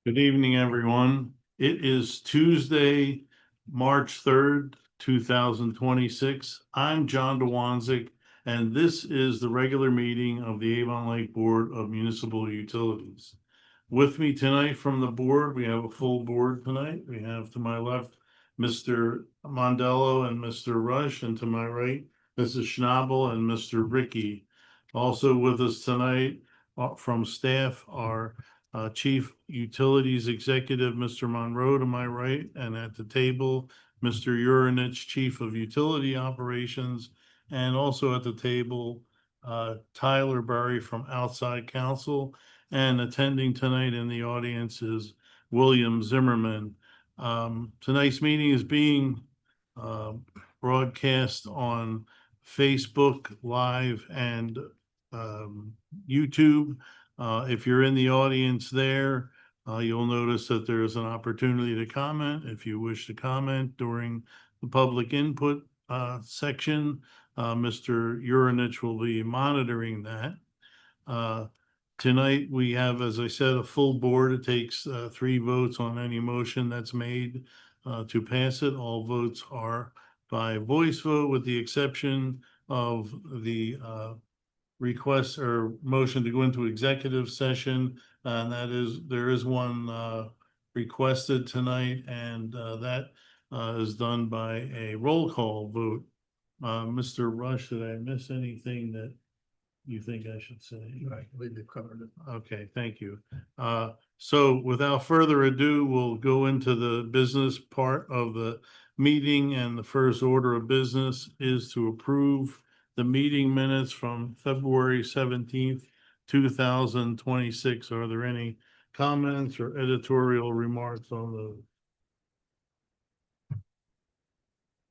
Good evening, everyone. It is Tuesday, March 3rd, 2026. I'm John DeWanzik, and this is the regular meeting of the Avon Lake Board of Municipal Utilities. With me tonight from the board, we have a full board tonight. We have to my left, Mr. Mondello and Mr. Rush, and to my right, Mrs. Schnabel and Mr. Ricky. Also with us tonight from staff are Chief Utilities Executive, Mr. Monroe to my right, and at the table, Mr. Urinich, Chief of Utility Operations, and also at the table, Tyler Berry from outside counsel, and attending tonight in the audience is William Zimmerman. Tonight's meeting is being broadcast on Facebook Live and YouTube. If you're in the audience there, you'll notice that there is an opportunity to comment. If you wish to comment during the public input section, Mr. Urinich will be monitoring that. Tonight, we have, as I said, a full board. It takes 3 votes on any motion that's made to pass it. All votes are by voice vote, with the exception of the request or motion to go into executive session, and that is, there is one requested tonight, and that is done by a roll call vote. Mr. Rush, did I miss anything that you think I should say? I believe you covered it. Okay, thank you. So without further ado, we'll go into the business part of the meeting, and the first order of business is to approve the meeting minutes from February 17th, 2026. Are there any comments or editorial remarks on those?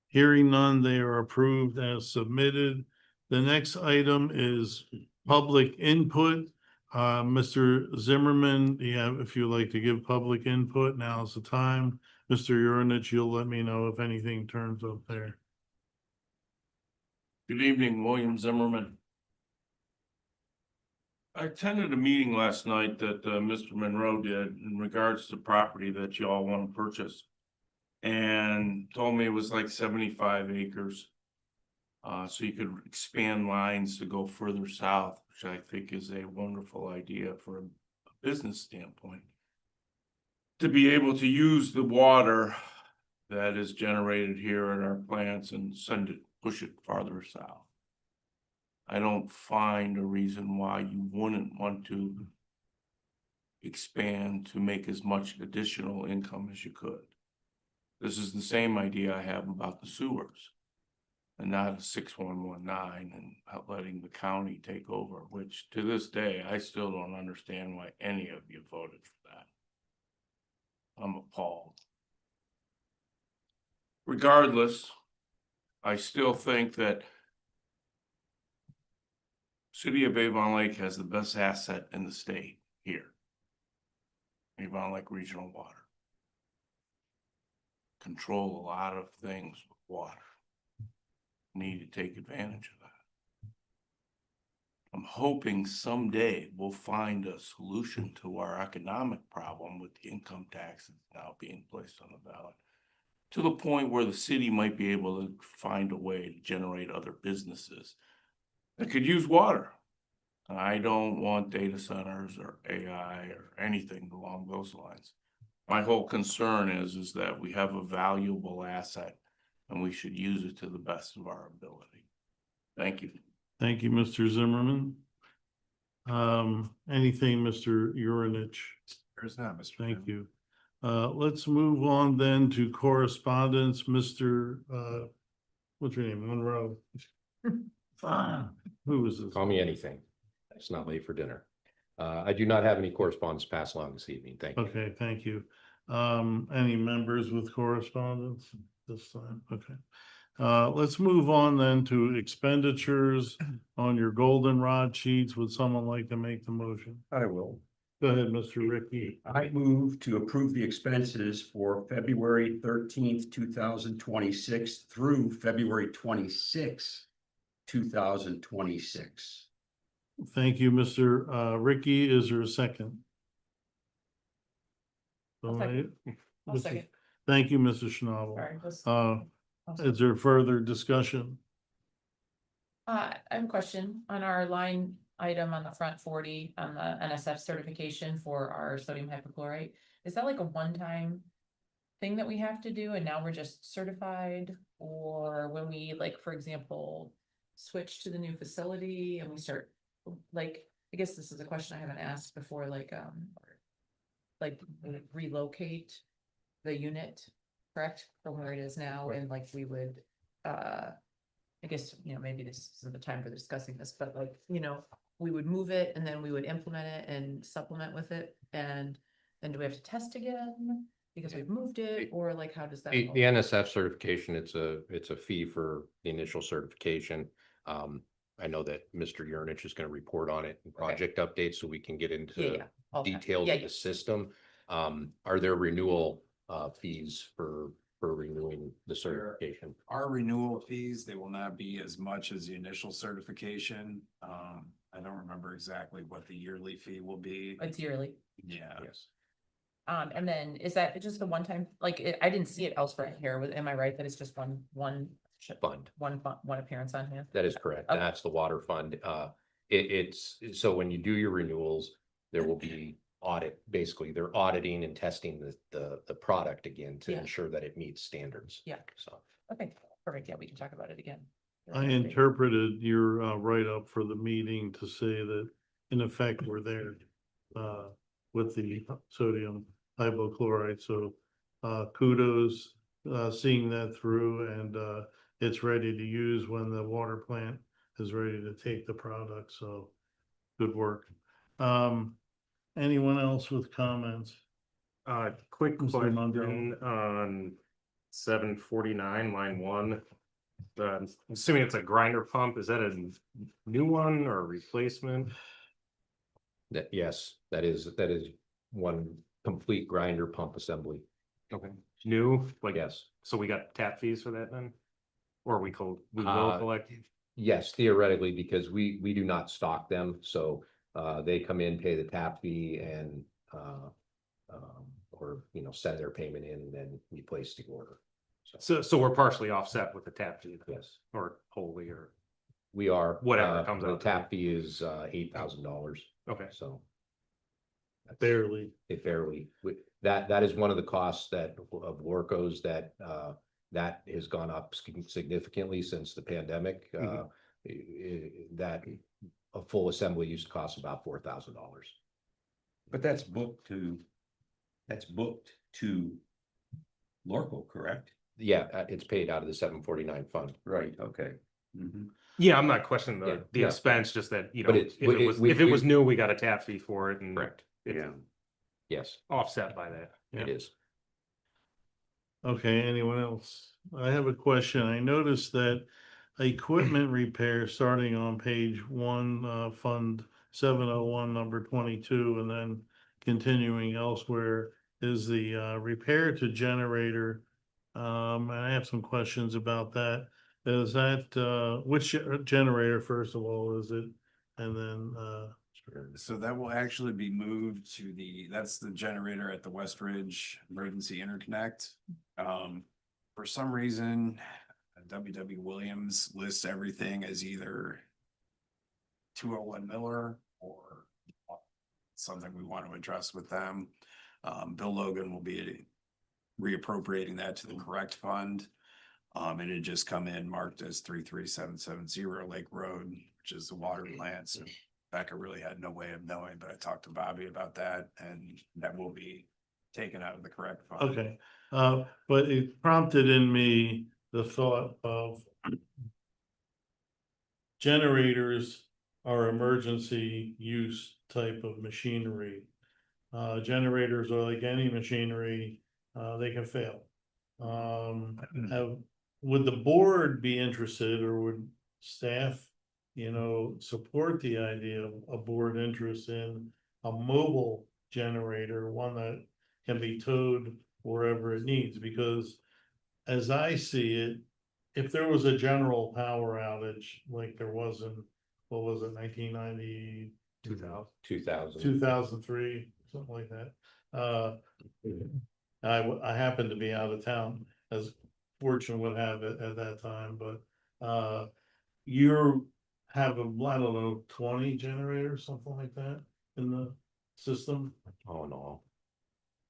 Hearing none, they are approved as submitted. The next item is public input. Mr. Zimmerman, if you'd like to give public input, now's the time. Mr. Urinich, you'll let me know if anything turns up there. Good evening, William Zimmerman. I attended a meeting last night that Mr. Monroe did in regards to property that you all want to purchase. And told me it was like 75 acres. So you could expand lines to go further south, which I think is a wonderful idea for a business standpoint. To be able to use the water that is generated here at our plants and push it farther south. I don't find a reason why you wouldn't want to expand to make as much additional income as you could. This is the same idea I have about the sewers, and not a 6119 and letting the county take over, which to this day, I still don't understand why any of you voted for that. I'm appalled. Regardless, I still think that City of Avon Lake has the best asset in the state here. Avon Lake Regional Water. Control a lot of things with water. Need to take advantage of that. I'm hoping someday we'll find a solution to our economic problem with the income tax that's now being placed on the ballot, to the point where the city might be able to find a way to generate other businesses that could use water. I don't want data centers or AI or anything along those lines. My whole concern is that we have a valuable asset and we should use it to the best of our ability. Thank you. Thank you, Mr. Zimmerman. Anything, Mr. Urinich? There's not, Mr. Thank you. Let's move on then to correspondence. Mr. What's your name? Monroe. Who is this? Call me anything. It's not late for dinner. I do not have any correspondence passed along this evening. Thank you. Okay, thank you. Any members with correspondence this time? Okay. Let's move on then to expenditures on your goldenrod sheets. Would someone like to make the motion? I will. Go ahead, Mr. Ricky. I move to approve the expenses for February 13th, 2026 through February 26th, 2026. Thank you, Mr. Ricky. Is there a second? So second. I'll Mrs. second. Thank you, Mrs. Schnabel. Sorry. Is there further discussion? I have a question on our line item on the front 40 on the NSF certification for our sodium hypochlorite. Is that like a one-time thing that we have to do and now we're just certified? Or when we, like, for example, switch to the new facility and we start, like, I guess this is a question I haven't asked before, like relocate the unit, correct, from where it is now, and like we would, I guess, maybe this isn't the time for discussing this, but like, we would move it and then we would implement it and supplement with it, and then do we have to test again? Because we've moved it, or like, how does that? The go? NSF certification, it's a fee for the initial certification. I know that Mr. Yurnich is going to report on it in project updates, so we can get into Yeah. Okay. details Yeah, of the system. Are there renewal fees for renewing the certification? Our renewal fees, they will not be as much as the initial certification. I don't remember exactly what the yearly fee will be. It's yearly. Yeah. Yes. And then is that just a one-time, like, I didn't see it elsewhere here, am I right that it's just one Fund. one appearance on here? That is correct. Okay. That's the water fund. It's, so when you do your renewals, there will be basically they're auditing and testing the product again to Yeah. ensure that it meets standards. Yeah. So. Okay, perfect, yeah, we can talk about it again. I interpreted your write-up for the meeting to say that in effect, we're there with the sodium hypochlorite. So kudos seeing that through, and it's ready to use when the water plant is ready to take the product. So good work. Anyone else with comments? Quick Mr. Mondale. question on 749, line 1. I'm assuming it's a grinder pump. Is that a new one or a replacement? Yes, that is one complete grinder pump assembly. Okay. New, like, Yes. so we got tap fees for that then? Or we will Uh, collect? Yes, theoretically, because we do not stock them, so they come in, pay the tap fee, and or send their payment in, and then we place the order. So we're partially offset with the tap fee, Yes, or wholly, or, we are. Whatever comes the out. tap fee is $8,000. okay. So that's- Barely. It barely, that is one of the costs that of Workos that has gone up significantly since the pandemic. That a full assembly used to cost about $4,000. But that's booked to Lorco, correct? Yeah, it's paid out of the 749 fund. Right, okay. Mhm. Yeah, I'm not questioning Yeah, the yeah. expense, just that, But if we- it was new, we got a tap fee for it, and Correct. it's Yeah. Yes, offset by that. it is. Okay, anyone else? I have a question. I noticed that equipment repair starting on page 1, Fund 701, number 22, and then continuing elsewhere is the repair to generator. And I have some questions about that. Is that which generator, first of all, is it? And then So that will actually be moved to that's the generator at the West Ridge Emergency Interconnect. For some reason, W.W. Williams lists everything as either 201 Miller or something we want to address with them. Bill Logan will be reappropriating that to the correct fund. And it just come in marked as 33770 Lake Road, which is the water plant. So Becca really had no way of knowing, but I talked to Bobby about that, and that will be taken out of the correct fund. okay, but it prompted in me the thought of generators are emergency use type of machinery. Generators are like any machinery, they can fail. Would the board be interested, or would staff, support the idea of a board interest in a mobile generator, one that can be towed wherever it needs? Because as I see it, if there was a general power outage like there was in, what was it, 1990, 2000. 2000. 2003, something like that. I happened to be out of town, as fortune would have it at that time, but, you have a, I don't know, 20 generators, something like that in the system? All in all.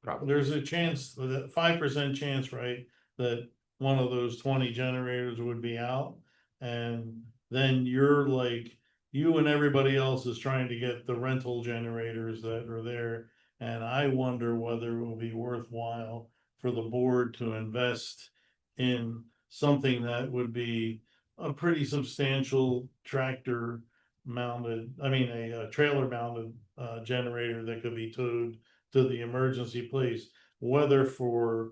Probably. There's a chance, that 5% chance, right, that one of those 20 generators would be out. And then you're like, you and everybody else is trying to get the rental generators that are there. And I wonder whether it will be worthwhile for the board to invest in something that would be a pretty substantial tractor mounted, I mean, a trailer mounted generator that could be towed to the emergency place, whether for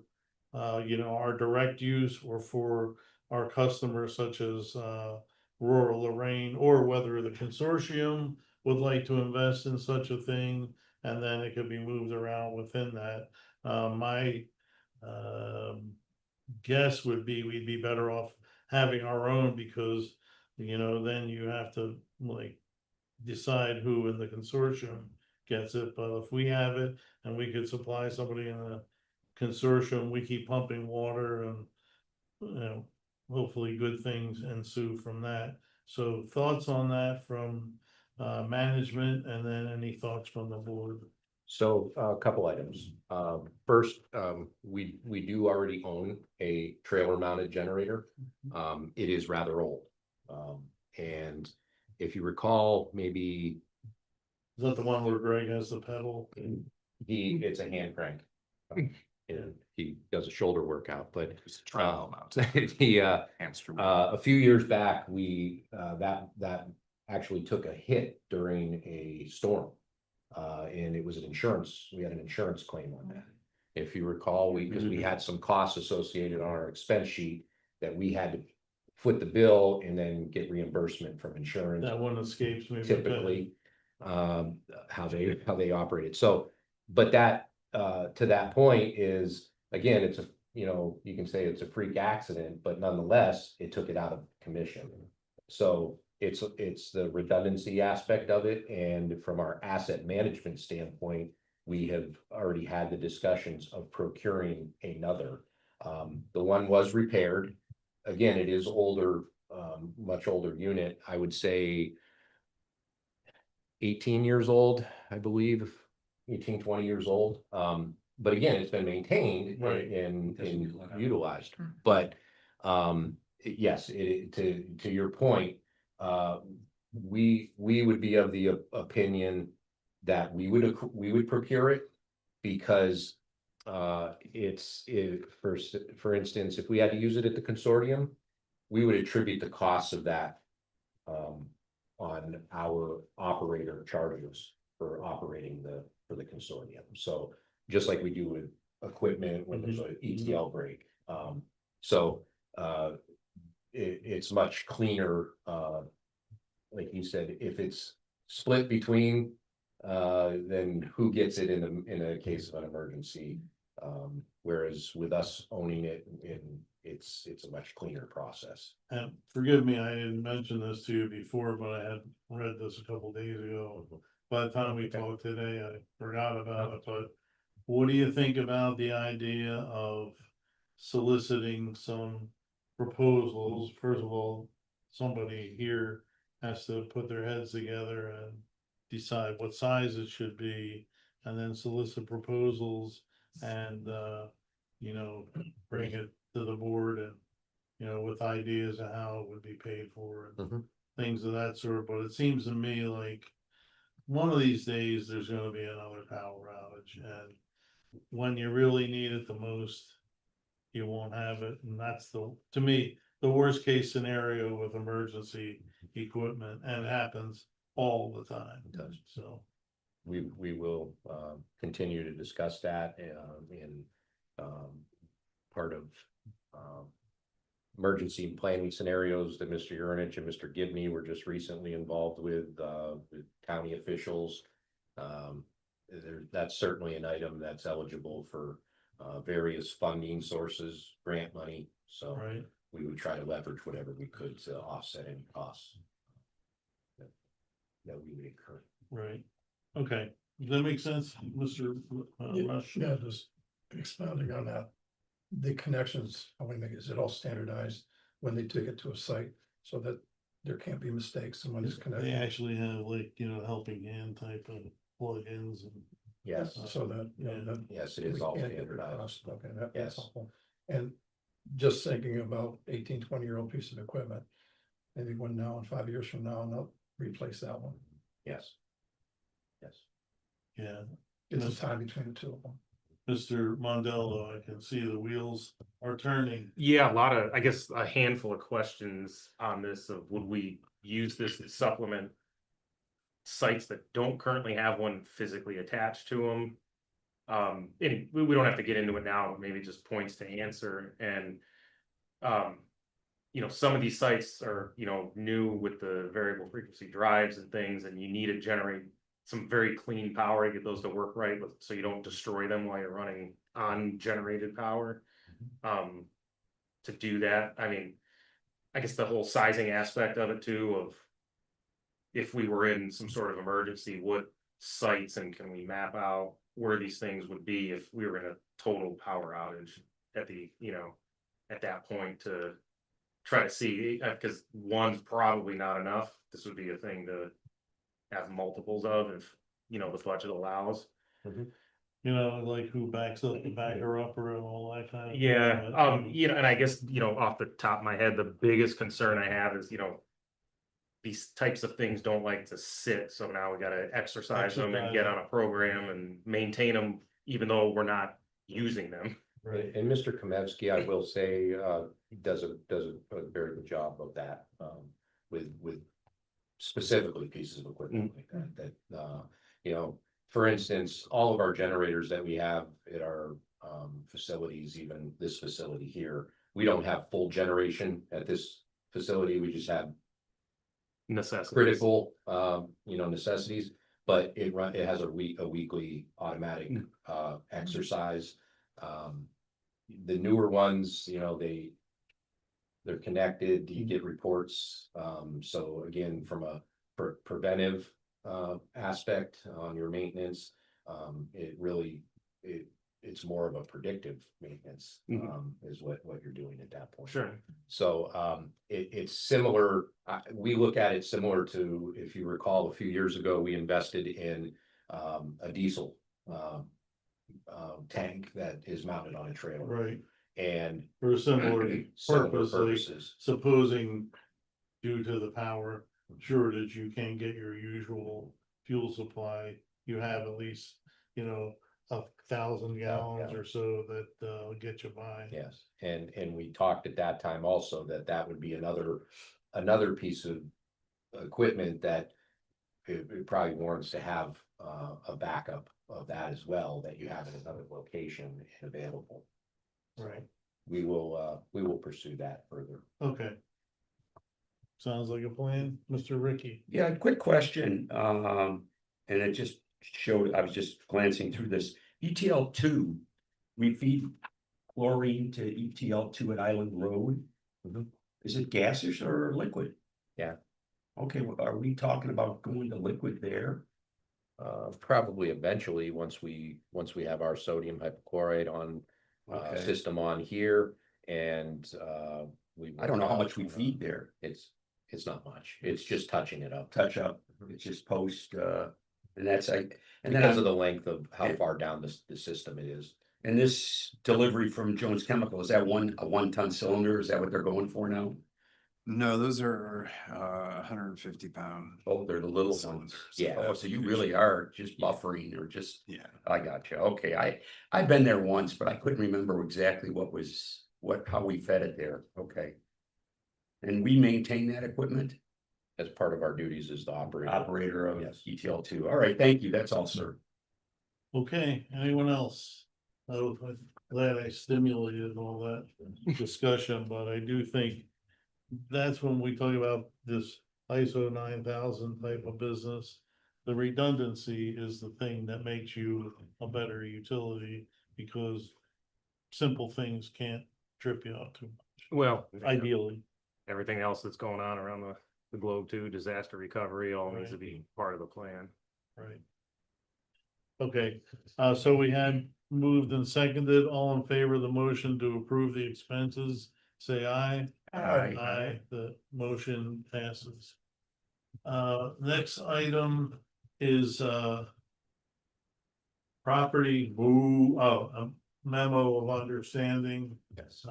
our direct use or for our customers such as rural Lorraine, or whether the consortium would like to invest in such a thing, and then it could be moved around within that. My guess would be we'd be better off having our own, because then you have to like decide who in the consortium gets it. But if we have it and we could supply somebody in a consortium, we keep pumping water, and hopefully good things ensue from that. So thoughts on that from management, and then any thoughts from the board? So a couple items. First, we do already own a trailer mounted generator. It is rather old. And if you recall, maybe Is that the one where Greg has the pedal? it's a hand crank. And he does a shoulder workout, but It's a trial mount. Hamster wheel. a few years back, that actually took a hit during a storm. And it was we had an insurance claim on that. If you recall, because we had some costs associated on our expense sheet that we had to foot the bill and then get reimbursement from insurance. That one escapes me. Typically, how they operated. So, but that, to that point is, again, it's you can say it's a freak accident, but nonetheless, it took it out of commission. So it's the redundancy aspect of it. And from our asset management standpoint, we have already had the discussions of procuring another. The one was repaired. Again, it is older, much older unit. I would say 18 years old, I believe, 18, 20 years old. But again, it's been maintained Right. and Doesn't get let out. utilized. Hmm. But yes, to your point, we would be of the opinion that we would procure it, because for instance, if we had to use it at the consortium, we would attribute the costs of that on our operator charges for operating for the consortium. So just like we do with equipment when there's an ETL break. So it's much cleaner, like you said, if it's split between, then who gets it in a case of an emergency. Whereas with us owning it, it's a much cleaner process. And forgive me, I didn't mention this to you before, but I had read this a couple days ago. By the time we talked today, I forgot about it, but what do you think about the idea of soliciting some proposals? First of all, somebody here has to put their heads together and decide what size it should be, and then solicit proposals and, bring it to the board, and, with ideas of how it would be paid for and things of that sort. But it seems to me like one of these days, there's gonna be another power outage, and when you really need it the most, you won't have it. And that's to me, the worst case scenario with emergency equipment, and it happens all the time. It does. So, We will continue to discuss that in part of emergency planning scenarios that Mr. Urinich and Mr. Gibney were just recently involved with county officials. That's certainly an item that's eligible for various funding sources, grant money. So right, we would try to leverage whatever we could to offset any costs that we would incur. right. Okay, Does that make sense, Mr. Rush? Yeah, just expounding on that. The connections, I want to make, is it all standardized when they take it to a site so that there can't be mistakes and when it's They connected? actually have like, helping hand type of plugins and. Yes, So that, that. yes, it we is all can't get standardized. across. Okay, that's Yes. helpful. And just thinking about 18, 20-year-old piece of equipment, maybe one now and 5 years from now, and they'll replace that one. Yes. Yes. Yeah, It's Yes. the time between the two of them. Mr. Mondello, I can see the wheels are turning. Yeah, a lot of, I guess, a handful of questions on this of would we use this to supplement sites that don't currently have one physically attached to them? And we don't have to get into it now, but maybe just points to answer and, some of these sites are, new with the variable frequency drives and things, and you need to generate some very clean power to get those to work right, so you don't destroy them while you're running on generated power. To do that, I mean, I guess the whole sizing aspect of it too, of if we were in some sort of emergency, what sites and can we map out where these things would be if we were in a total power outage at the, at that point to try to see, because one's probably not enough. This would be a thing to have multiples of if, the budget allows. Like who backs up the backer upper and all that kind of. Yeah, thing, and I guess, off the top of my head, the biggest concern I have is, these types of things don't like to sit, so now we gotta exercise them and get on a program and maintain them, even though we're not using them. Right. And Mr. Kamevsky, I will say, does a very good job of that, with specifically pieces of equipment like that, for instance, all of our generators that we have at our, facilities, even this facility here, we don't have full generation at this facility, we just have Necessity. critical, necessities, but it has a weekly automatic, exercise. The newer ones, they're connected, you get reports, so again, from a preventive, aspect on your maintenance, it really, it's more of a predictive maintenance, is what you're doing at that point. Sure. So it's similar, we look at it similar to, if you recall, a few years ago, we invested in a diesel tank that is mounted on a trailer. Right, And for a similar similar purpose, like purposes. supposing due to the power shortage, you can't get your usual fuel supply, you have at least, 1,000 gallons or so that get you by. Yes, and we talked at that time also that would be another piece of equipment that it probably warrants to have a backup of that as well, that you have in another location and available. Right, We will pursue that further. okay. Sounds like a plan, Mr. Ricky. Yeah, quick question, and it just showed, I was just glancing through this, ETL2, we feed chlorine to ETL2 at Island Road. Is it gaseous or liquid? Yeah. Okay, well, are we talking about going to liquid there? Probably eventually, once we have our sodium hypochlorite on, Okay. system on here, and, I don't know how much we feed there. It's not much, it's just touching it up. Touch up, it's just post, and that's like, and then Because of I'm, the length of how far down the system it is. and this delivery from Jones Chemical, is that a 1-ton cylinder? Is that what they're going for now? No, those are 150-pound. Oh, they're the little ones. Cylinders. Yeah. Oh, so you really are just buffering or just, Yeah. I got you. Okay, I've been there once, but I couldn't remember exactly how we fed it there. Okay. And we maintain that equipment, As part of our duties as the operator of Yes. ETL2. All right, thank you. That's all, sir. Okay, anyone else? I'm glad I stimulated all that discussion, but I do think that's when we talk about this ISO 9000 type of business. The redundancy is the thing that makes you a better utility, because simple things can't trip you out too much, Well, ideally. everything else that's going on around the globe too, disaster recovery, all needs to be part of the plan. Right. Okay, so we had moved and seconded, all in favor of the motion to approve the expenses, say aye. Aye, the motion passes. Next item is, property, a memo of understanding, Yes.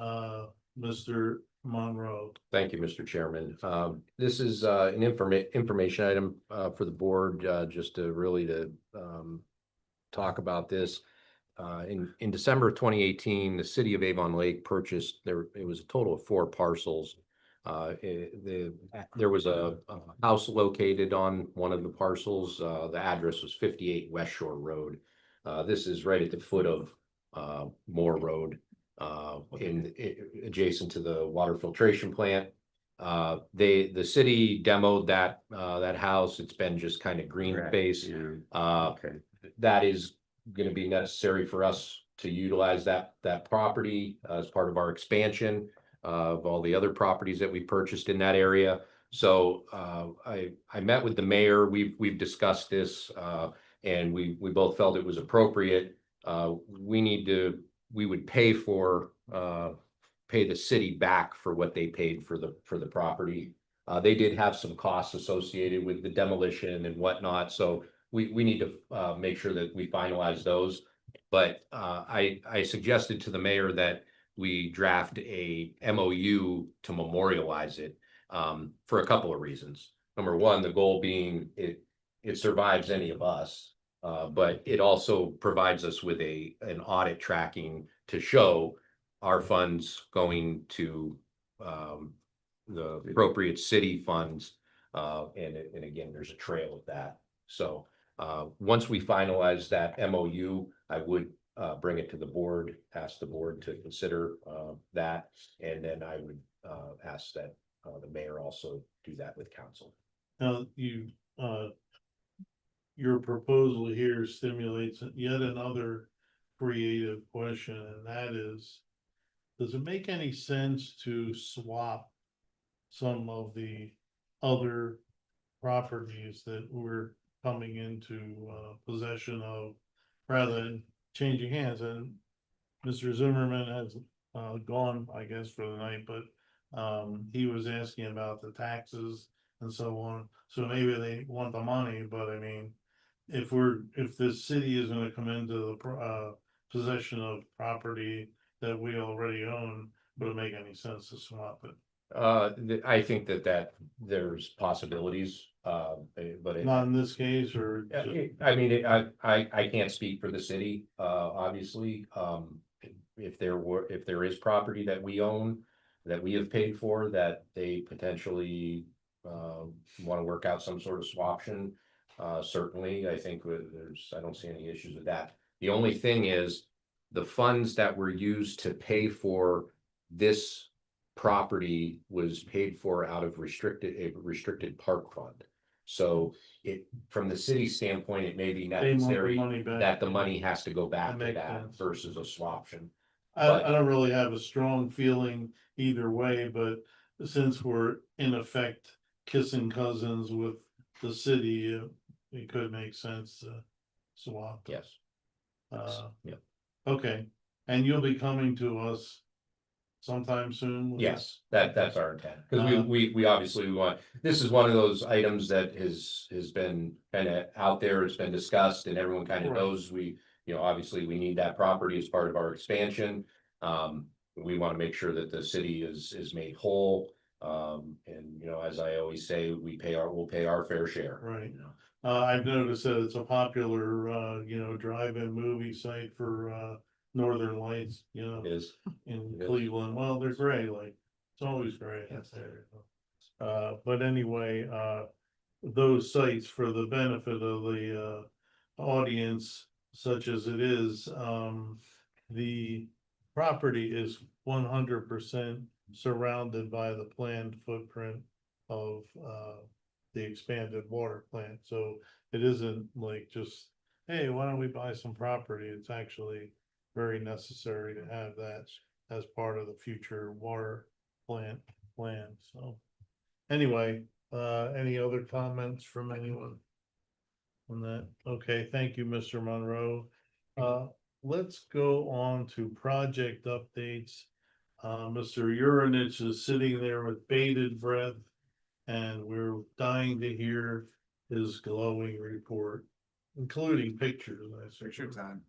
Mr. Monroe. Thank you, Mr. Chairman. This is an information item for the board, just to really talk about this. In December of 2018, the city of Avon Lake purchased, it was a total of 4 parcels. There was a house located on one of the parcels. The address was 58 West Shore Road. This is right at the foot of Moore Road, adjacent to the water filtration plant. The city demoed that house. It's been just kind of green space. Okay. That is going to be necessary for us to utilize that property as part of our expansion of all the other properties that we purchased in that area. So I met with the mayor. We've discussed this, and we both felt it was appropriate. We would pay the city back for what they paid for the property. They did have some costs associated with the demolition and whatnot, so we need to make sure that we finalize those. But I suggested to the mayor that we draft a MOU to memorialize it, for a couple of reasons. Number one, the goal being it survives any of us, but it also provides us with an audit tracking to show our funds going to the appropriate city funds. And again, there's a trail of that. So once we finalize that MOU, I would bring it to the board, ask the board to consider that, and then I would ask that the mayor also do that with council. Now, your proposal here stimulates yet another creative question, and that is, does it make any sense to swap some of the other properties that we're coming into possession of rather than changing hands? And Mr. Zimmerman has gone, I guess, for the night, but he was asking about the taxes and so on. So maybe they want the money, but I mean, if the city is gonna come into the possession of property that we already own, would it make any sense to swap it? I think that there's possibilities, but Not in this case, or I mean, I can't speak for the city, obviously. If there is property that we own, that we have paid for, that they potentially want to work out some sort of swaption, certainly, I think I don't see any issues with that. The only thing is the funds that were used to pay for this property was paid for out of a restricted park fund. So from the city standpoint, it may be they want the necessary money back. that the money has to go back That to makes that sense. versus a swaption. I don't really have a strong feeling either way, but since we're in effect kissing cousins with the city, it could make sense to swap. Yes. Yeah. Okay, and you'll be coming to us sometime soon? with Yes, this? that's our intent, because we obviously want, this is one of those items that has been kind of out there, it's been discussed, and everyone kind of Right. knows obviously we need that property as part of our expansion. We want to make sure that the city is made whole. And as I always say, we'll pay our fair share. Right. I've noticed that it's a popular, drive-in movie site for, Northern Lights, It is. in It is. Cleveland. Well, they're great, like, it's always great. But anyway, those sites, for the benefit of the audience, such as it is, the property is 100% surrounded by the planned footprint of the expanded water plant. So it isn't like just, hey, why don't we buy some property? It's actually very necessary to have that as part of the future water plant plan. So anyway, any other comments from anyone? on that. Okay, thank you, Mr. Monroe. Let's go on to project updates. Mr. Urinich is sitting there with bated breath, and we're dying to hear his glowing report, including pictures. Picture time.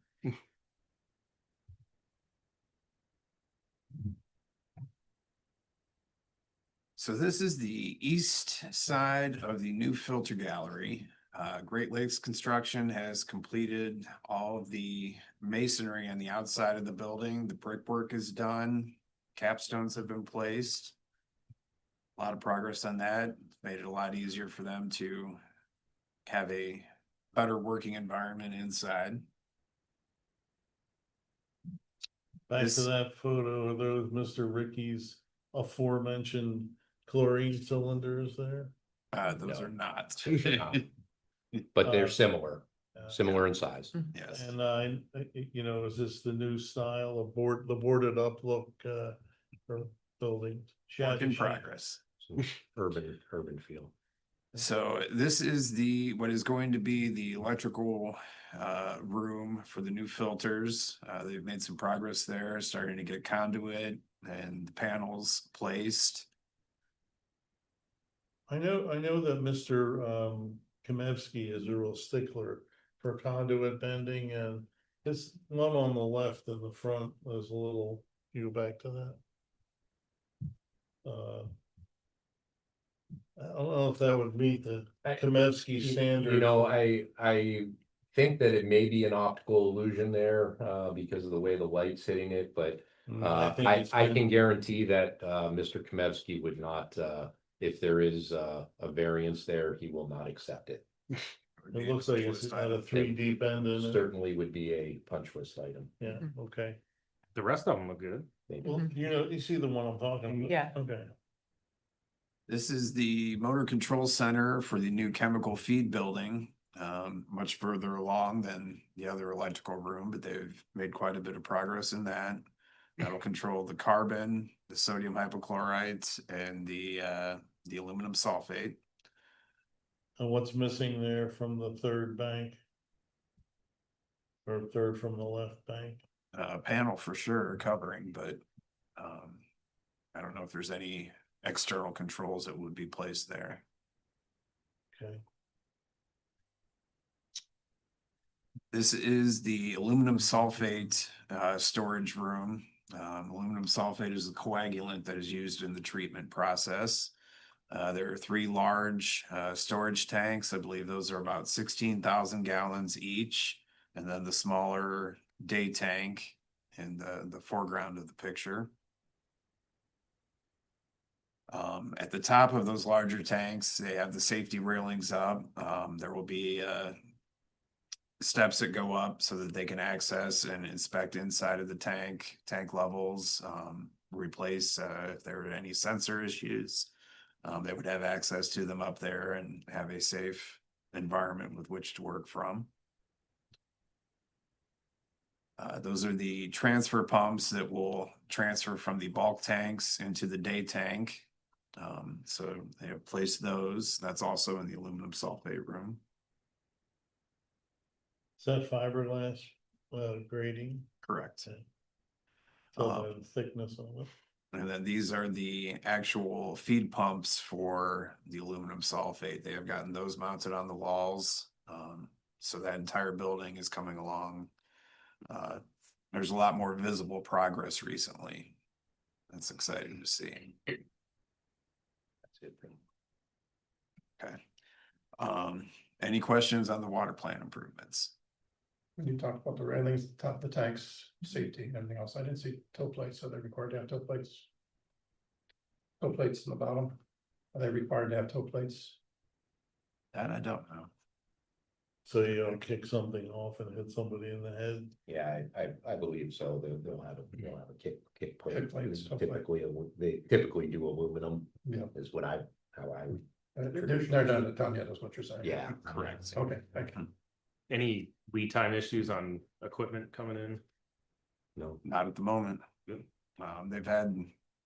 So this is the east side of the new filter gallery. Great Lakes Construction has completed all of the masonry on the outside of the building. The brickwork is done. Capstones have been placed. A lot of progress on that. It's made it a lot easier for them to have a better working environment inside. Back to This- that photo, are those Mr. Ricky's aforementioned chlorine cylinders there? Those No. are not. But they're Uh, similar in size. Yes. And is this the new style of the boarded up look for buildings? Work in Shabby chic. progress. Some urban feel. So this is what is going to be the electrical room for the new filters. They've made some progress there, starting to get conduit and the panels placed. I know that Mr. Kamevsky is a real stickler for conduit bending, and this one on the left in the front was a little, you go back to that. I don't know if that would meet the Kamevsky standard. You know, I think that it may be an optical illusion there, because of the way the light's hitting it, but think I it's can been- guarantee that Mr. Kamevsky would not, if there is a variance there, he will not accept it. It looks like it's got a 3D bend in it. Certainly would be a punch list item. Yeah, okay. The rest of them look good. maybe. Well, you see the one I'm talking about? Yeah. Okay. This is the motor control center for the new chemical feed building. Much further along than the other electrical room, but they've made quite a bit of progress in that. That'll control the carbon, the sodium hypochlorite, and the aluminum sulfate. And what's missing there from the third bank? Or third from the left bank? Panel for sure covering, but I don't know if there's any external controls that would be placed there. Okay. This is the aluminum sulfate storage room. Aluminum sulfate is the coagulant that is used in the treatment process. There are 3 large storage tanks. I believe those are about 16,000 gallons each. And then the smaller day tank in the foreground of the picture. At the top of those larger tanks, they have the safety railings up. There will be steps that go up so that they can access and inspect inside of the tank levels, replace if there are any sensor issues. They would have access to them up there and have a safe environment with which to work from. Those are the transfer pumps that will transfer from the bulk tanks into the day tank. So they have placed those. That's also in the aluminum sulfate room. Is that fiberglass grading? Correct. Tell by the thickness of it. And then these are the actual feed pumps for the aluminum sulfate. They have gotten those mounted on the walls. So that entire building is coming along. There's a lot more visible progress recently. That's exciting to see. That's it. Okay. Any questions on the water plant improvements? When you talked about the railings, top the tanks, safety, and everything else, I didn't see toe plates, so they're required to have toe plates. Toe plates in the bottom, are they required to have toe plates? That I don't know. So you don't kick something off and hit somebody in the head. Yeah, I believe so. They'll have a kick plate. Kick plates, toe plate. They typically do aluminum Yeah. is how I would. They're not done yet, is what you're saying. Yeah. Correct. Okay, thank you. Any lead time issues on equipment coming in? No. Not at the moment. Good. They've had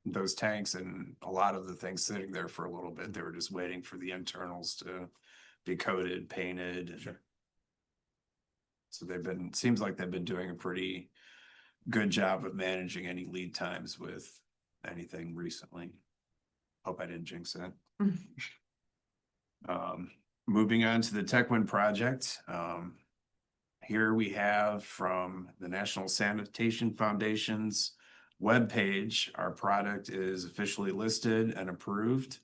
those tanks and a lot of the things sitting there for a little bit. They were just waiting for the internals to be coated, painted. Sure. So seems like they've been doing a pretty good job of managing any lead times with anything recently. Hope I didn't jinx it. Moving on to the TechWin project. Here we have from the National Sanitation Foundation's webpage, our product is officially listed and approved.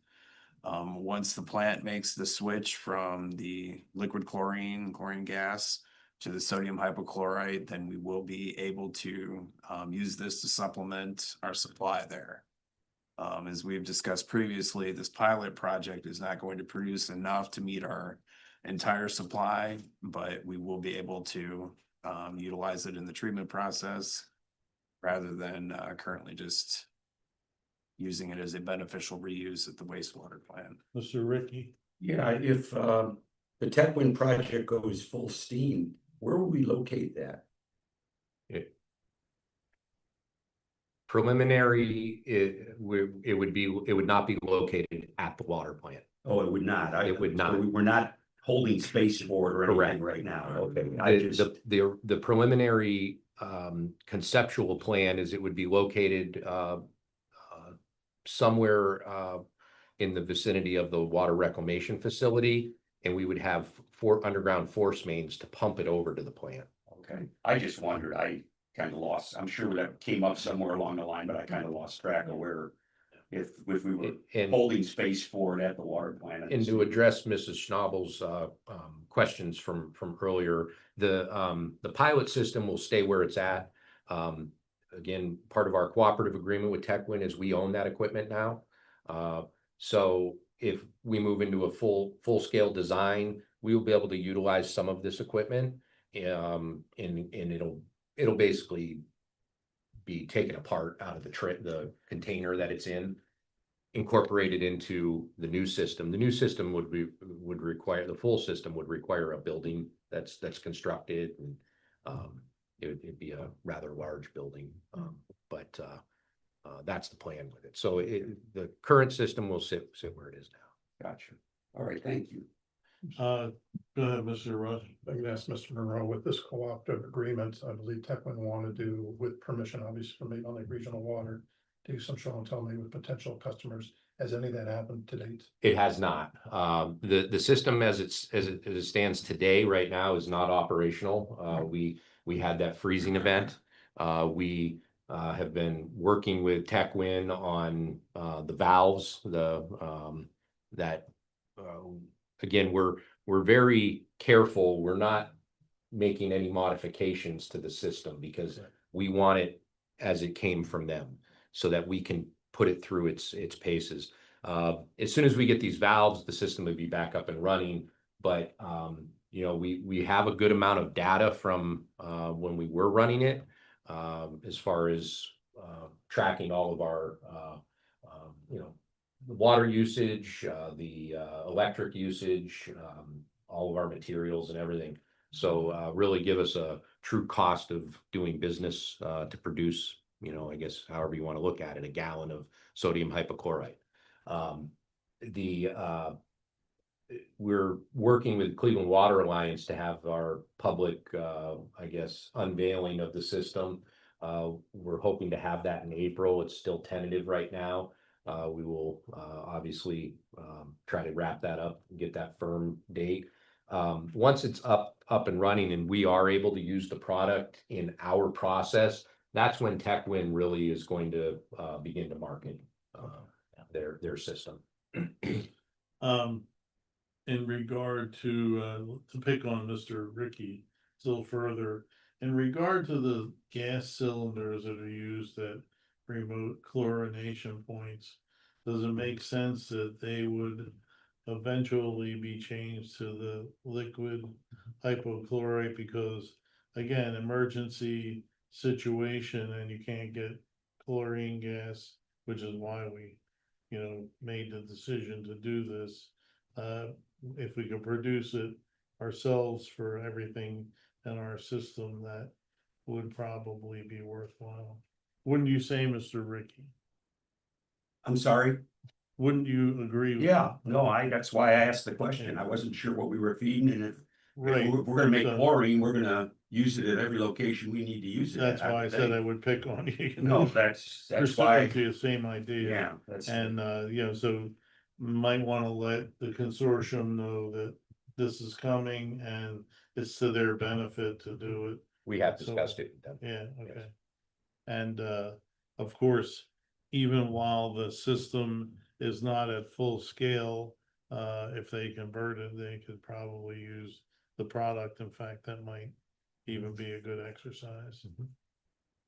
Once the plant makes the switch from the liquid chlorine gas to the sodium hypochlorite, then we will be able to use this to supplement our supply there. As we've discussed previously, this pilot project is not going to produce enough to meet our entire supply, but we will be able to utilize it in the treatment process rather than currently just using it as a beneficial reuse at the wastewater plant. Mr. Ricky? Yeah, if the TechWin project goes full steam, where will we locate that? Preliminary, it would not be located at the water plant. Oh, it would not. It would not. So we're not holding space for it or anything Correct. right now. Okay, I just, The preliminary conceptual plan is it would be located somewhere in the vicinity of the water reclamation facility, and we would have 4 underground force mains to pump it over to the plant. okay. I just wondered, I kind of lost, I'm sure that came up somewhere along the line, but I kind of lost track of where, if we were And holding space for it at the water plant. And to address Mrs. Schnabel's questions from earlier, the pilot system will stay where it's at. Again, part of our cooperative agreement with TechWin is we own that equipment now. So if we move into a full scale design, we will be able to utilize some of this equipment, and it'll basically be taken apart out of the container that it's in, incorporated into the new system. The new system would require, the full system would require a building that's constructed, and it'd be a rather large building, but that's the plan with it. So the current system will sit where it is now. Gotcha. All right, thank you. Go ahead, Mr. Russ. I can ask Mr. Monroe, with this cooperative agreement, I believe TechWin wanted to do, with permission, obviously from Avon Lake Regional Water, do some show and tell me with potential customers. Has any of that happened to date? It has not. The system as it stands today, right now, is not operational. We had that freezing event. We have been working with TechWin on the valves. Again, we're very careful. We're not making any modifications to the system because we want it as it came from them, so that we can put it through its paces. As soon as we get these valves, the system will be back up and running. But we have a good amount of data from when we were running it, as far as tracking all of our the water usage, the electric usage, all of our materials and everything. So really give us a true cost of doing business to produce, I guess, however you want to look at it, a gallon of sodium hypochlorite. We're working with Cleveland Water Alliance to have our public, unveiling of the system. We're hoping to have that in April. It's still tentative right now. We will obviously try to wrap that up and get that firm date. Once it's up and running and we are able to use the product in our process, that's when TechWin really is going to begin to market their system. In regard to pick on Mr. Ricky still further, in regard to the gas cylinders that are used at remote chlorination points, does it make sense that they would eventually be changed to the liquid hypochlorite? Because again, emergency situation and you can't get chlorine gas, which is why we made the decision to do this. If we could produce it ourselves for everything in our system, that would probably be worthwhile. Wouldn't you say, Mr. Ricky? I'm sorry. Wouldn't you agree with Yeah, no, that's why I asked the question. I wasn't sure what we were feeding and Right. If we're gonna make but, chlorine, we're gonna use it at every location we need to use it. That's at, why I would said I think. would pick on you. you No, know? that's We're why, sticking to the same idea. yeah, that's. And, you know, so might wanna let the consortium know that this is coming and it's to their benefit to do it. We have So, discussed it. with them. Yeah, okay. And, of course, even while the system is not at full scale, if they convert it, they could probably use the product. In fact, that might even be a good exercise.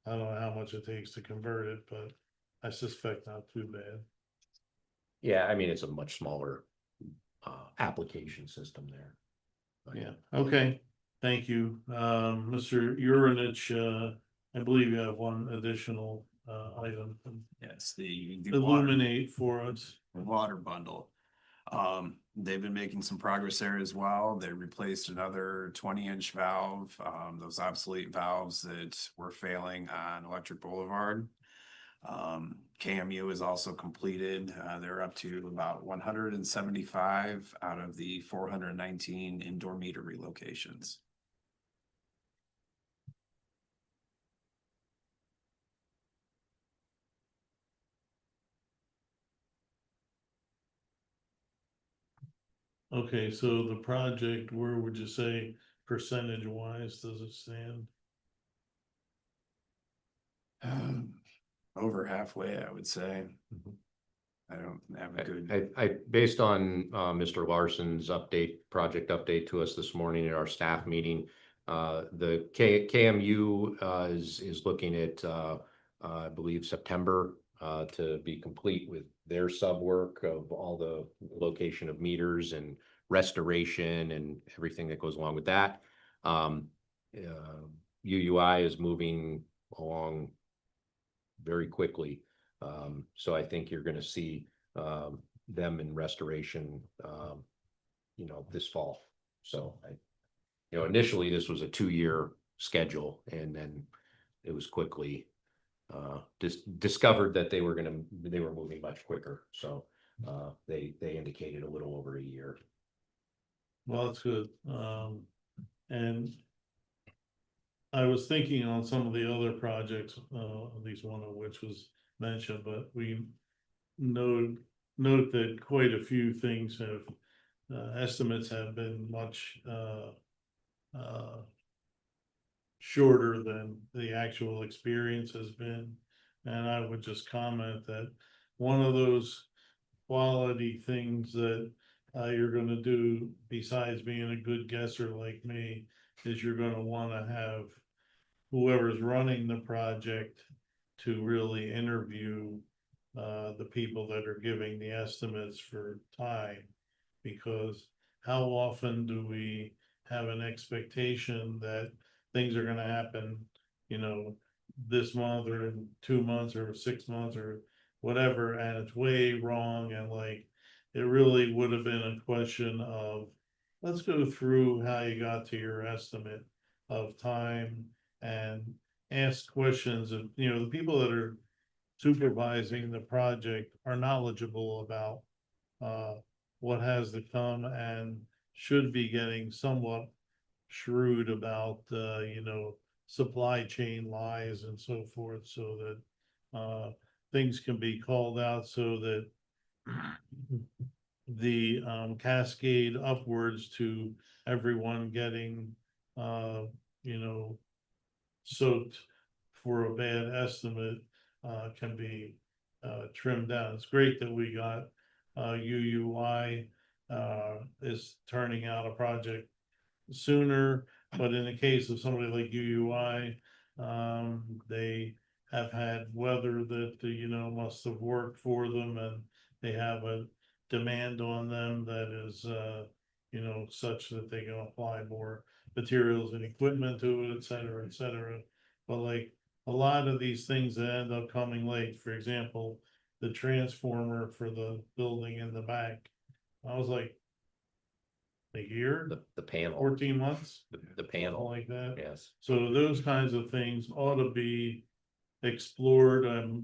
I don't know how much it takes to convert it, but I suspect not too bad. Yeah, I mean, it's a much smaller application system there. But Yeah, okay, thank you. Mr. Urinich, I believe you have one additional item. Yes, the water, Illuminate for us. water bundle. They've been making some progress there as well. They replaced another 20-inch valve, those obsolete valves that were failing on Electric Boulevard. KMU is also completed. They're up to about 175 out of the 419 indoor meter relocations. Okay, so the project, where would you say percentage wise does it stand? Over halfway, I would say. Mhm. I don't have a good. I based on Mr. Larson's project update to us this morning at our staff meeting. The KMU is looking at I believe September to be complete with their sub work of all the location of meters and restoration and everything that goes along with that. UUI is moving along very quickly. So I think you're gonna see them in restoration, you know, this fall. So initially this was a 2-year schedule, and then it was quickly discovered that they were moving much quicker. So they indicated a little over a year. Well, that's good. And I was thinking on some of the other projects, at least one of which was mentioned, but we note that quite a few things have estimates have been much shorter than the actual experience has been. And I would just comment that one of those quality things that you're gonna do, besides being a good guesser like me, is you're gonna wanna have whoever's running the project to really interview the people that are giving the estimates for time. Because how often do we have an expectation that things are gonna happen, you know, this month or in 2 months or 6 months or whatever, and it's way wrong, and like, it really would have been a question of, let's go through how you got to your estimate of time and ask questions of, you know, the people that are supervising the project are knowledgeable about what has to come and should be getting somewhat shrewd about you know, supply chain lies and so forth, so that things can be called out, so that the cascade upwards to everyone getting you know, soaked for a bad estimate can be trimmed down. It's great that we got UUI is turning out a project sooner, but in the case of somebody like UUI, they have had weather that, you know, must have worked for them, and they have a demand on them that is, you know, such that they can apply more materials and equipment to it, et cetera, et cetera. But like a lot of these things that end up coming late, for example, the transformer for the building in the back, I was like, a year, The panel, 14 months, the something panel, like that. yes. So those kinds of things ought to be explored. I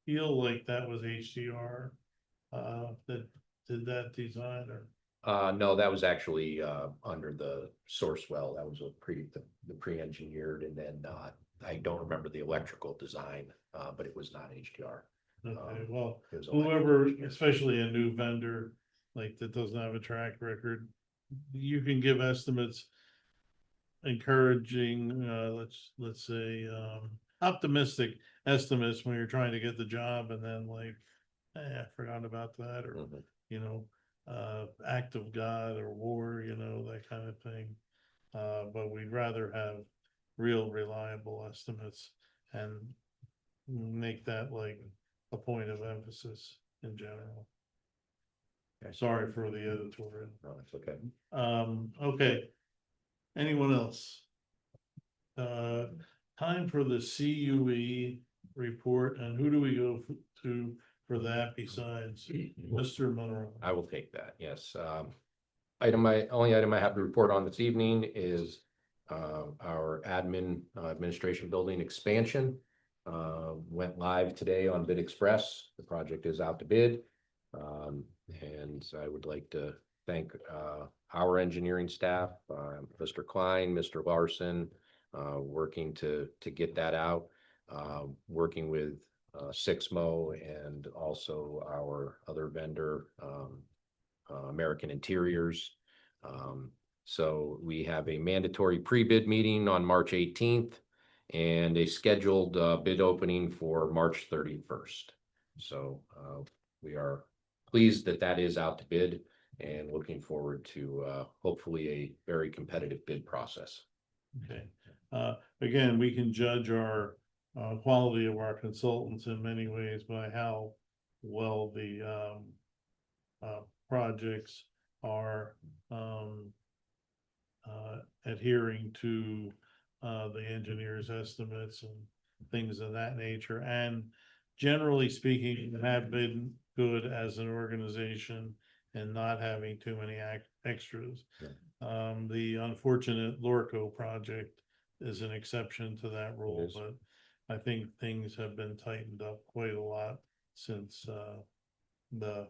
feel like that was HDR that did that design, or No, that was actually, under the source well, that was the pre-engineered, and then, I don't remember the electrical design, but it was not HDR. Okay, well, It was whoever, electrical. especially a new vendor, like that doesn't have a track record, you can give estimates encouraging, let's say, optimistic estimates when you're trying to get the job, and then like, I forgot about that, or, Mhm. you know, act of God or war, you know, that kind of thing. But we'd rather have real reliable estimates and make that like a point of emphasis in general. Okay. Sorry for the editorial. No, it's okay. Okay. Anyone else? Time for the CUE report, and who do we go to for that besides Mr. Monroe? I will take that, yes. Only item I have to report on this evening is our administration building expansion. Went live today on Bid Express. The project is out to bid. And I would like to thank our engineering staff, Mr. Klein, Mr. Larson, working to get that out, working with Sixmo and also our other vendor, American Interiors. So we have a mandatory pre-bid meeting on March 18th and a scheduled bid opening for March 31st. So we are pleased that that is out to bid and looking forward to hopefully a very competitive bid process. Okay, again, we can judge our quality of our consultants in many ways by how well the projects are adhering to the engineer's estimates and things of that nature. And generally speaking, have been good as an organization and not having too many extras. The unfortunate Lorco project is an exception to that rule, is. but I think things have been tightened up quite a lot since the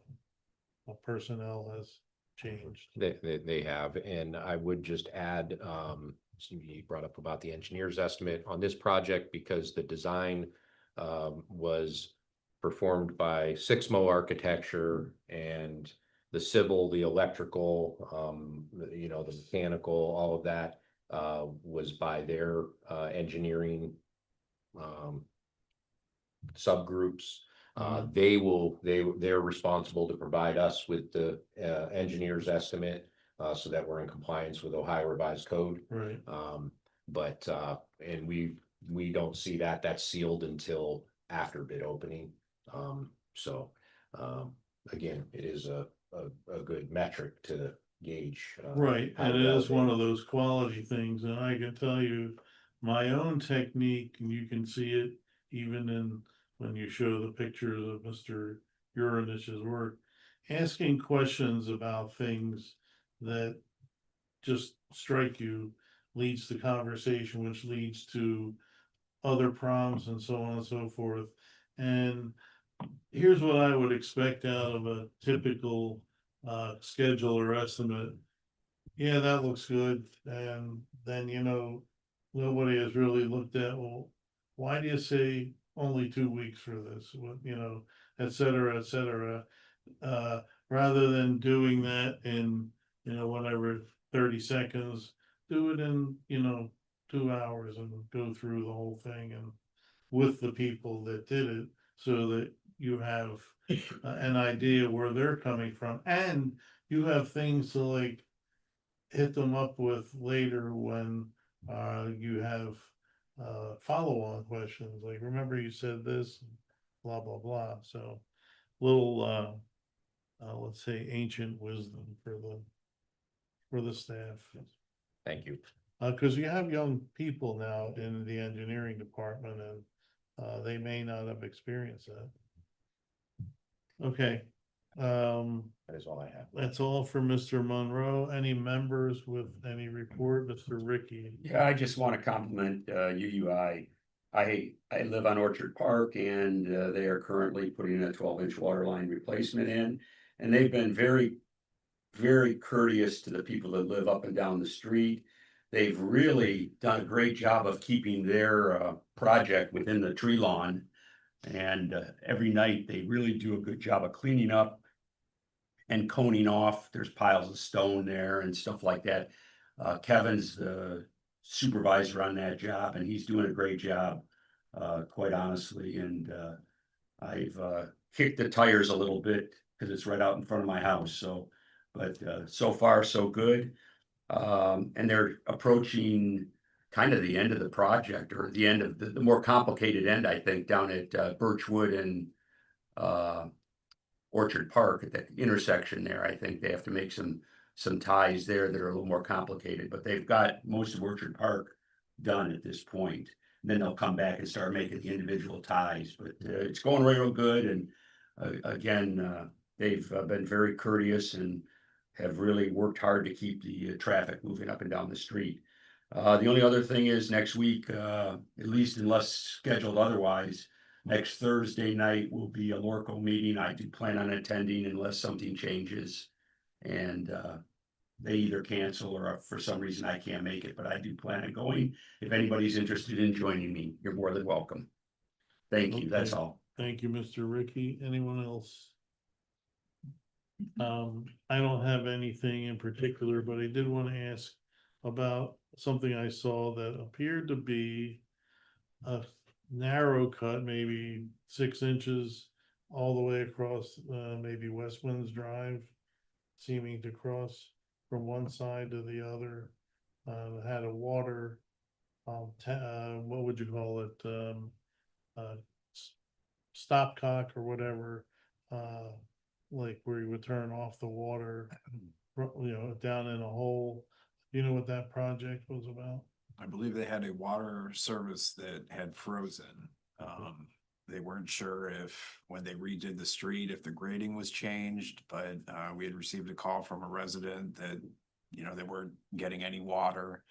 personnel has changed. They have, and I would just add, so you brought up about the engineer's estimate on this project because the design was performed by Sixmo Architecture, and the civil, the electrical, you know, the mechanical, all of that was by their engineering subgroups. They're responsible to provide us with the engineer's estimate so that we're in compliance with Ohio Revised Code. Right. And we don't see that. That's sealed until after bid opening. Again, it is a good metric to gauge. Right, how and it is well one they- of those quality things, and I can tell you my own technique, and you can see it even in when you show the pictures of Mr. Uranich's work, asking questions about things that just strike you leads to conversation, which leads to other problems and so on and so forth. And here's what I would expect out of a typical schedule or estimate. Yeah, that looks good. And then, you know, nobody has really looked at, well, why do you say only 2 weeks for this? What, you know, et cetera, et cetera. Rather than doing that in, you know, whatever, 30 seconds, do it in, you know, 2 hours and go through the whole thing and with the people that did it so that you have an idea where they're coming from, and you have things to like hit them up with later when you have follow-on questions, like, remember you said this, blah, blah, blah. So little let's say ancient wisdom for the staff. Thank you. Because you have young people now in the engineering department, and they may not have experienced that. Okay, That is all I have. that's all for Mr. Monroe. Any members with any report? Mr. Ricky? Yeah, I just want to compliment UUI. I live on Orchard Park, and they are currently putting a 12-inch water line replacement in. And they've been very very courteous to the people that live up and down the street. They've really done a great job of keeping their project within the tree lawn. And every night they really do a good job of cleaning up and coning off. There's piles of stone there and stuff like that. Kevin's the supervisor on that job, and he's doing a great job, quite honestly. And I've kicked the tires a little bit because it's right out in front of my house. So, but so far so good. And they're approaching kind of the end of the project, or the end of the more complicated end, I think, down at Birchwood and Orchard Park at that intersection there. I think they have to make some ties there that are a little more complicated, but they've got most of Orchard Park done at this point. And then they'll come back and start making the individual ties, but it's going real good. And again, they've been very courteous and have really worked hard to keep the traffic moving up and down the street. The only other thing is next week, at least unless scheduled otherwise, next Thursday night will be a Lorco meeting. I do plan on attending unless something changes. And they either cancel or for some reason I can't make it, but I do plan on going. If anybody's interested in joining me, you're more than welcome. Thank you, that's Okay. all. Thank you, Mr. Ricky. Anyone else? I don't have anything in particular, but I did want to ask about something I saw that appeared to be a narrow cut, maybe 6 inches all the way across, maybe West Winds Drive, seeming to cross from one side to the other. Had a water, what would you call it? Stopcock or whatever, like where you would turn off the water, down in a hole. You know what that project was about? I believe they had a water service that had frozen. They weren't sure if, when they redid the street, if the grading was changed, but we had received a call from a resident that, they weren't getting any water.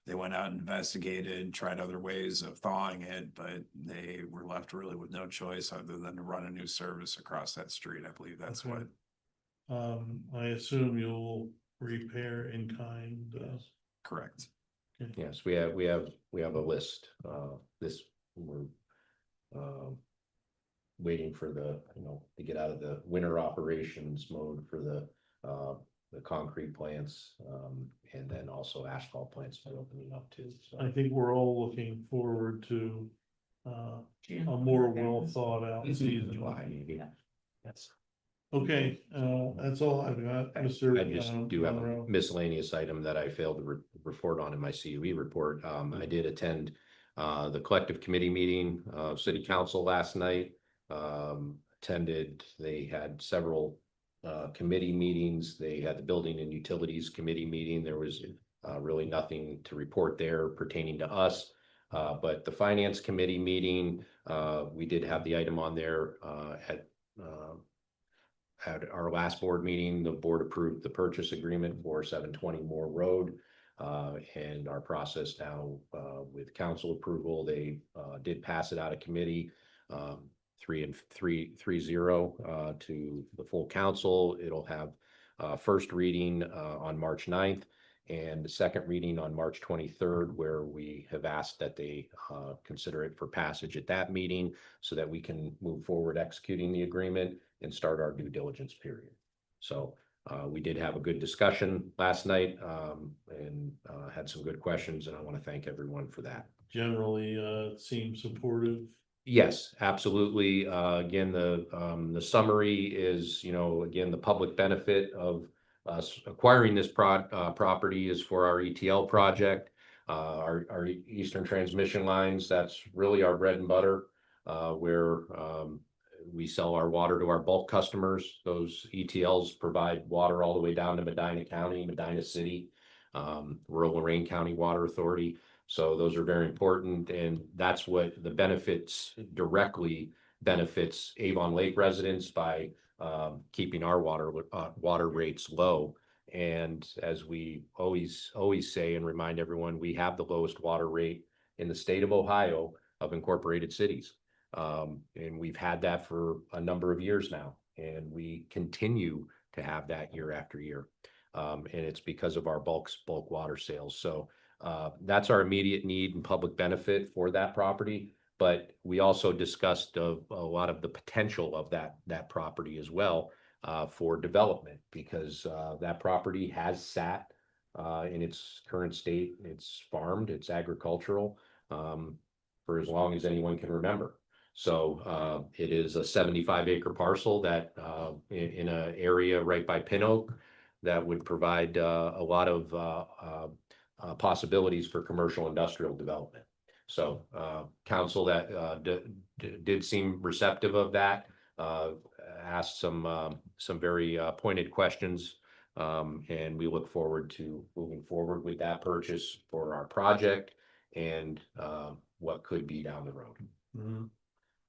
They went out and investigated, tried other ways of thawing it, but they were left really with no choice other than to run a new service across that street. I believe that's Okay. what, I assume you'll repair in kind. correct. Yes, we have a list. This, we're waiting for to get out of the winter operations mode for the concrete plants, and then also asphalt plants are opening up too. So I think we're all looking forward to a more well thought out season. July, maybe. Yes. Okay, that's all I've got, Mr. I just do have a Monroe. miscellaneous item that I failed to report on in my CUE report. I did attend the collective committee meeting of city council last night. Attended, they had several committee meetings. They had the building and utilities committee meeting. There was really nothing to report there pertaining to us. But the finance committee meeting, we did have the item on there at our last board meeting. The board approved the purchase agreement for 720 Moore Road. And our process now with council approval, they did pass it out of committee, 3-0 to the full council. It'll have first reading on March 9th and the second reading on March 23rd, where we have asked that they consider it for passage at that meeting so that we can move forward executing the agreement and start our due diligence period. So we did have a good discussion last night and had some good questions, and I want to thank everyone for that. Generally, seem supportive. Yes, absolutely. Again, the summary is, again, the public benefit of us acquiring this property is for our ETL project, our Eastern Transmission Lines. That's really our bread and butter, where we sell our water to our bulk customers. Those ETLs provide water all the way down to Medina County, Medina City, rural Lorraine County Water Authority. So those are very important, and that's what the benefits directly benefits Avon Lake residents by keeping our water rates low. And as we always say and remind everyone, we have the lowest water rate in the state of Ohio of incorporated cities. And we've had that for a number of years now, and we continue to have that year after year. And it's because of our bulk water sales. So that's our immediate need and public benefit for that property. But we also discussed a lot of the potential of that property as well for development, because that property has sat in its current state. It's farmed, it's agricultural for as long as anyone can remember. So it is a 75-acre parcel that in an area right by Pin Oak that would provide a lot of possibilities for commercial industrial development. So council that did seem receptive of that, asked some very pointed questions. And we look forward to moving forward with that purchase for our project and what could be down the road. Mhm.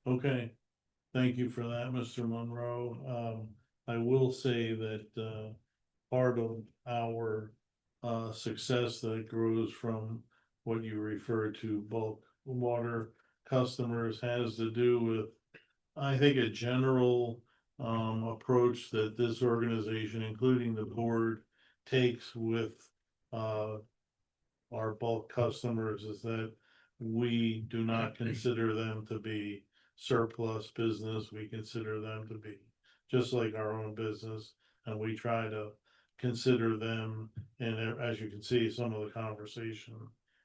Okay, thank you for that, Mr. Monroe. I will say that part of our success that grows from what you refer to bulk water customers has to do with, I think, a general approach that this organization, including the board, takes with our bulk customers, is that we do not consider them to be surplus business. We consider them to be just like our own business, and we try to consider them. And as you can see, some of the conversation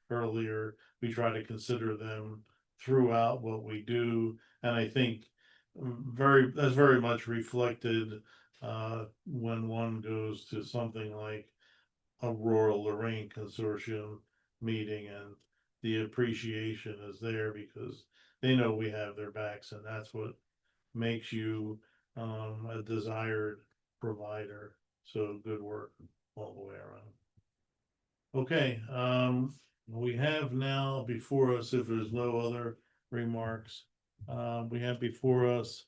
earlier, we try to consider them throughout what we do. And I think that's very much reflected when one goes to something like a rural Lorraine consortium meeting, and the appreciation is there because they know we have their backs, and that's what makes you a desired provider. So good work all the way around. Okay, we have now before us, if there's no other remarks, we have before us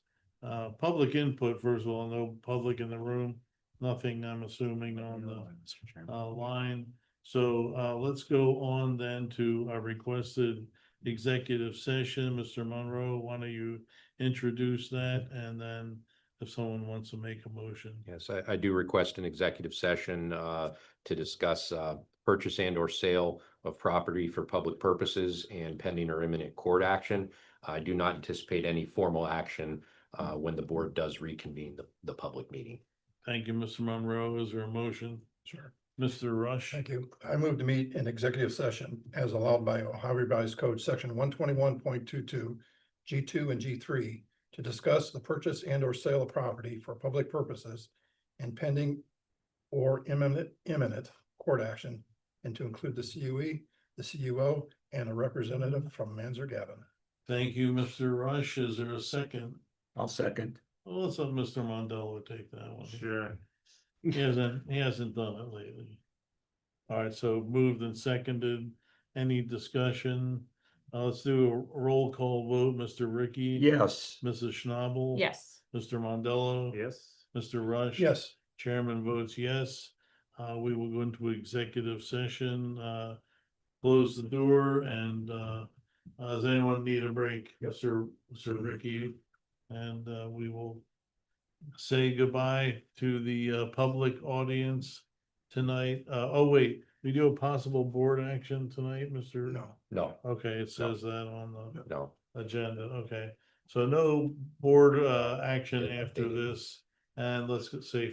public input. First of all, no public in the room, nothing, I'm assuming, on the line. So let's go on then to our requested executive session. Mr. Monroe, why don't you introduce that, and then if someone wants to make a motion. Yes, I do request an executive session to discuss purchase and or sale of property for public purposes and pending or imminent court action. I do not anticipate any formal action when the board does reconvene the public meeting. Thank you, Mr. Monroe. Is there a motion? Sure. Mr. Rush? Thank you. I move to meet in executive session as allowed by Ohio Revised Code Section 121.22, G2 and G3 to discuss the purchase and or sale of property for public purposes and pending or imminent court action, and to include the CUE, the CUO, and a representative from Manzer Gavin. Thank you, Mr. Rush. Is there a second? I'll second. Well, let's let Mr. Mondello take that one. Sure. He hasn't done it lately. All right, so moved and seconded. Any discussion? Let's do a roll call vote. Mr. Ricky? Yes. Mrs. Schnabel? Yes. Mr. Mondello? Yes. Mr. Rush? Yes. Chairman votes yes. We will go into executive session, close the door, and does anyone need a break? Yes. Sir Ricky? And we will say goodbye to the public audience tonight. Oh, wait, we do a possible board action tonight, Mr.? No, Okay, it says that on the no. agenda. Okay, so no board action after this. And let's say